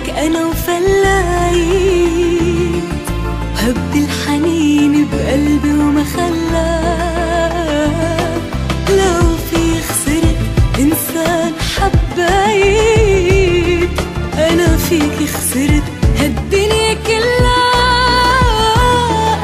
لضمك أنا وفليت، وهب الحنين بقلبي وما خلاك. لو في خسرت إنسان حبيت، أنا فيك خسرت هالدنيا كلها.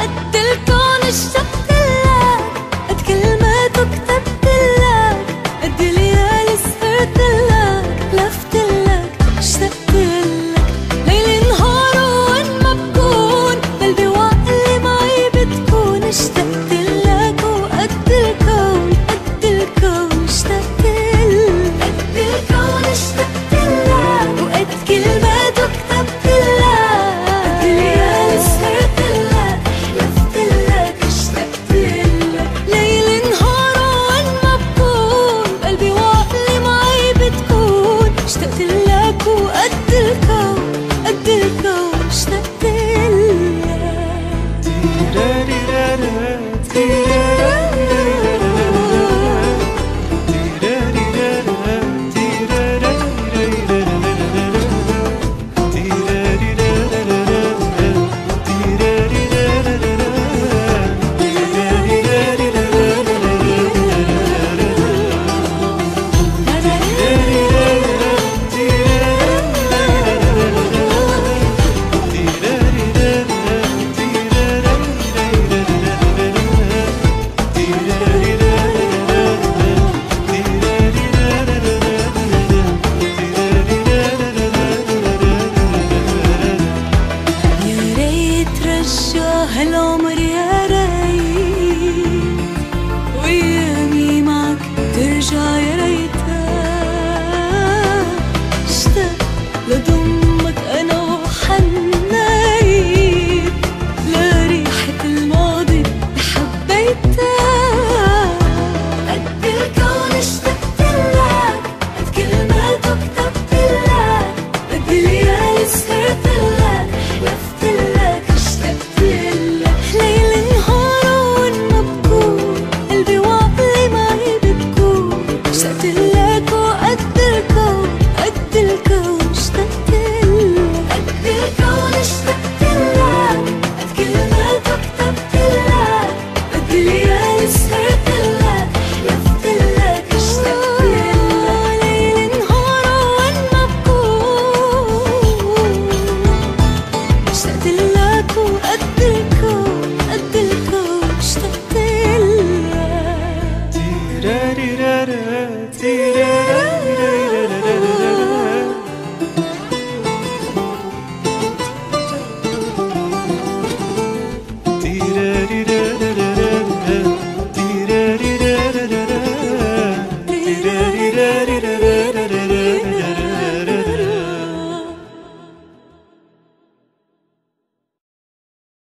قد الكون اشتقت لك، قد كلمات وكتبت لك، قد ليالي سهرت لك، لفت لك، اشتقت لك. ليل نهار وين ما بكون، قلبي وعقلي معي بتكون. اشتقت لك وقد الكون، قد الكون اشتقت لك، قد الكون اشتقت لك، وقد كلمات وكتبت لك، قد ليالي سهرت لك، لفت لك، اشتقت لك. ليل نهار وين ما بكون، قلبي وعقلي معي بتكون. اشتقت لك وقد الكون، قد الكون اشتقت لك. هالعمر يا ريت، وأيامي معك ترجع يا ريتها. اشتقت لضمك أنا وحنيت، لريحة الماضي اللي حبيتها. قد الكون اشتقت لك، قد كلمات وكتبت لك، قد ليالي سهرت لك، لفت لك، اشتقت لك. ليل نهار وين ما بكون، قلبي وعقلي معي بتكون. اشتقت لك وقد الكون، قد الكون اشتقت لك، قد الكون اشتقت لك، قد كلمات وكتبت لك، قد ليالي سهرت لك، لفت لك، اشتقت لك. ليل نهار وين ما بكون، اشتقت لك وقد الكون، قد الكون اشتقت لك.